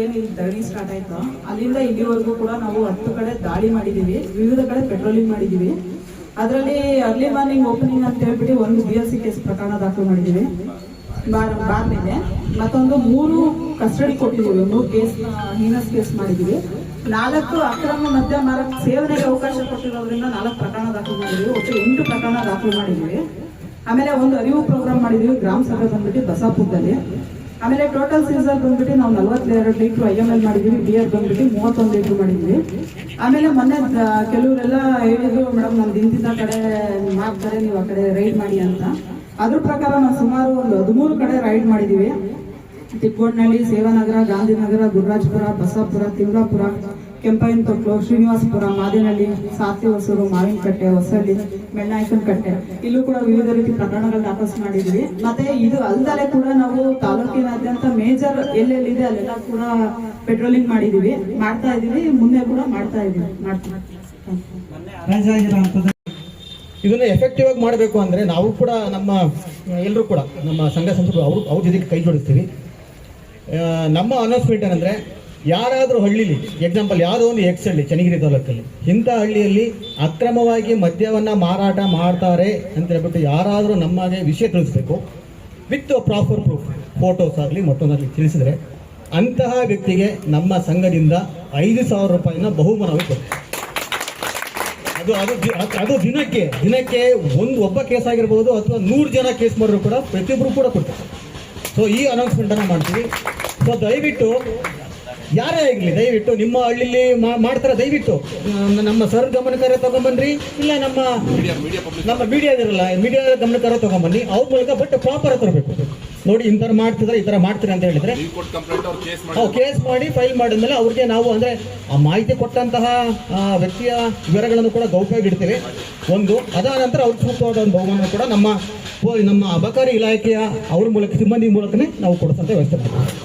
ಏನು ಇಲ್ಲಿ ಧರಣಿ ಸ್ಟಾರ್ಟ್ ಆಯ್ತು ಅಲ್ಲಿಂದ ಇಲ್ಲಿವರೆಗೂ ಕೂಡ ನಾವು 10 ಕಡೆ ದಾಳಿ ಮಾಡಿದ್ದೀವಿ, ವಿವಿಧ ಕಡೆ ಪೆಟ್ರೋಲಿಂಗ್ ಮಾಡಿದ್ದೀವಿ. ಅದರಲ್ಲಿ ಅರ್ಲಿ ಮಾರ್ನಿಂಗ್ ಓಪನಿಂಗ್ ಅಂತ ಹೇಳ್ಬಿಟ್ಟು ಒಂದು BLC ಕೇಸ್ ಪ್ರಕರಣ ದಾಖಲು ಮಾಡಿದ್ದೀವಿ ಬಾರ್ ಮೇಲೆ. ಮತ್ತೊಂದು 3 ಕಸ್ಟಡಿ ಕೊಟ್ಟಿದ್ದೀವಿ, 3 ಕೇಸ್ ಹೀನಸ್ ಕೇಸ್ ಮಾಡಿದ್ದೀವಿ. 4 ಅಕ್ರಮ ಮದ್ಯ ಮಾರಾಟ ಸೇವನೆಗೆ ಅವಕಾಶ ಕೊಟ್ಟಿರೋದ್ರಿಂದ 4 ಪ್ರಕರಣ ದಾಖಲು ಮಾಡಿದ್ದೀವಿ. ಒಟ್ಟು 8 ಪ್ರಕರಣ ದಾಖಲು ಮಾಡಿದ್ದೀವಿ. ಆಮೇಲೆ ಒಂದು ಅರಿವು ಪ್ರೋಗ್ರಾಮ್ ಮಾಡಿದ್ದೀವಿ ಗ್ರಾಮ ಸಭೆ ಬಂದ್ಬಿಟ್ಟು ಬಸಾಪುರದಲ್ಲಿ. ಆಮೇಲೆ ಟೋಟಲ್ ಸೀಸರ್ ಬಂದ್ಬಿಟ್ಟು ನಾವು 42 ಲೀಟ್ರ್ IML ಮಾಡಿದ್ದೀವಿ, ಬಿಯರ್ ಬಂದ್ಬಿಟ್ಟು 31 ಲೀಟ್ರ್ ಮಾಡಿದ್ದೀವಿ. ಆಮೇಲೆ ಮೊನ್ನೆ ಕೆಲವರೆಲ್ಲ ಹೇಳಿದ್ರು ಮೇಡಮ್ ನಮ್ದು ಇಂತಿಂತ ಕಡೆ ಮಾಡ್ತಾರೆ, ನೀವು ಆ ಕಡೆ ರೈಡ್ ಮಾಡಿ ಅಂತ. ಅದ್ರ ಪ್ರಕಾರ ನಾವು ಸುಮಾರು ಒಂದು 13 ಕಡೆ ರೈಡ್ ಮಾಡಿದ್ದೀವಿ. ತಿಪ್ಪೋಡ್ನಹಳ್ಳಿ, ಸೇವಾನಗರ, ಗಾಂಧಿನಗರ, ಗುರುರಾಜಪುರ, ಬಸಾಪುರ, ತಿಮ್ಲಾಪುರ, ಕೆಂಪಯ್ಯನತೊಟ್ಲು, ಶ್ರೀನಿವಾಸಪುರ, ಮಾದೇನಹಳ್ಳಿ, ಸಾತಿ ಹೊಸೂರು, ಮಾವಿನಕಟ್ಟೆ, ಹೊಸಳ್ಳಿ, ಮೆಣ್ಣಾಯಕನಕಟ್ಟೆ ಇಲ್ಲೂ ಕೂಡ ವಿವಿಧ ರೀತಿ ಪ್ರಕರಣಗಳು ದಾಖಲು ಮಾಡಿದ್ವಿ. ಮತ್ತೆ ಇದು ಅಲ್ಲದೆ ಕೂಡ ನಾವು ತಾಲೂಕಿನಾದ್ಯಂತ ಮೇಜರ್ ಎಲ್ಲೆಲ್ಲಿದೆ ಅಲ್ಲೆಲ್ಲ ಕೂಡ ಪೆಟ್ರೋಲಿಂಗ್ ಮಾಡಿದೀವಿ, ಮಾಡ್ತಾ ಇದೀವಿ, ಮುಂದೆ ಕೂಡ ಮಾಡ್ತಾ ಇದೀವಿ. ಇದನ್ನ ಎಫೆಕ್ಟಿವ್ ಆಗಿ ಮಾಡಬೇಕು ಅಂದ್ರೆ ನಾವು ಕೂಡ ನಮ್ಮ ಎಲ್ಲರೂ ಕೂಡ ನಮ್ಮ ಸಂಘ ಸಂಸ್ಥೆಗಳು ಅವ್ರ ಜೊತೆಗೆ ಕೈ ಜೋಡಿಸ್ತೀವಿ. ನಮ್ಮ ಅನೌನ್ಸ್ಮೆಂಟ್ ಏನಂದ್ರೆ, ಯಾರಾದರೂ ಹಳ್ಳಿಲಿ ಎಕ್ಸಾಂಪಲ್ ಯಾವುದೋ ಒಂದು ಹಳ್ಳಿ ಚನ್ನಗಿರಿ ತಾಲೂಕಲ್ಲಿ ಇಂಥ ಹಳ್ಳಿಯಲ್ಲಿ ಅಕ್ರಮವಾಗಿ ಮದ್ಯವನ್ನ ಮಾರಾಟ ಮಾಡ್ತಾರೆ ಅಂತ ಹೇಳ್ಬಿಟ್ಟು ಯಾರಾದರೂ ನಮಗೆ ವಿಷಯ ತಿಳಿಸ್ಬೇಕು, ವಿತ್ ಪ್ರಾಪರ್ ಪ್ರೂಫ್, ಫೋಟೋಸ್ ಆಗಲಿ ಮತ್ತೊಂದಾಗಲಿ ತಿಳಿಸಿದ್ರೆ ಅಂತಹ ವ್ಯಕ್ತಿಗೆ ನಮ್ಮ ಸಂಘದಿಂದ 5,000 ರೂಪಾಯಿನ ಬಹುಮಾನವಾಗಿ ಕೊಡ್ತೀವಿ. ಅದು ದಿನಕ್ಕೆ ಒಬ್ಬ ಕೇಸ್ ಆಗಿರ್ಬೋದು ಅಥವಾ 100 ಜನ ಕೇಸ್ ಮಾಡಿದ್ರು ಕೂಡ ಪ್ರತಿಯೊಬ್ಬರು ಕೂಡ ಕೊಡ್ತಾರೆ. ಸೊ ಈ ಅನೌನ್ಸ್ಮೆಂಟ್ ಅನ್ನ ಮಾಡ್ತೀವಿ. ಸೊ ದಯವಿಟ್ಟು ಯಾರೇ ಆಗಲಿ ದಯವಿಟ್ಟು ನಿಮ್ಮ ಹಳ್ಳಿಲಿ ಮಾಡ್ತಾರೆ, ದಯವಿಟ್ಟು ನಮ್ಮ ಸರ್ ಗಮನಕಾರ ತಗೊಂಬನ್ರಿ, ಇಲ್ಲ ನಮ್ಮ ಮೀಡಿಯಾ ಗಮನಕಾರ ತಗೊಂಬನ್ನಿ, ಅವ್ರ ಮೂಲಕ. ಬಟ್ ಪ್ರಾಪರ್ ತರಬೇಕು. ನೋಡಿ ಇಂಥರ ಮಾಡ್ತಿದ್ರೆ ಈ ತರ ಮಾಡ್ತೀರಿ ಅಂತ ಹೇಳಿದ್ರೆ ಕೇಸ್ ಮಾಡಿ ಫೈಲ್ ಮಾಡಿದ್ಮೇಲೆ ಅವ್ರಿಗೆ ನಾವು ಅಂದ್ರೆ ಆ ಮಾಹಿತಿ ಕೊಟ್ಟಂತಹ ವ್ಯಕ್ತಿಯ ವಿವರಗಳನ್ನು ಕೂಡ ಗೌಪ್ಯವಾಗಿ ಇಡ್ತೇವೆ. ಒಂದು ಅದಾದ ನಂತರ ಅವ್ರಿಗೆ ಸೂಕ್ತವಾದ ಒಂದು ಬಹುಮಾನ ಕೂಡ ನಮ್ಮ ಅಬಕಾರಿ ಇಲಾಖೆಯ ಅವ್ರ ಮೂಲಕ ಸಿಬ್ಬಂದಿ ಮೂಲಕನೇ ನಾವು ಕೊಡಿಸಂತ ವ್ಯವಸ್ಥೆ ಮಾಡ್ತೀವಿ.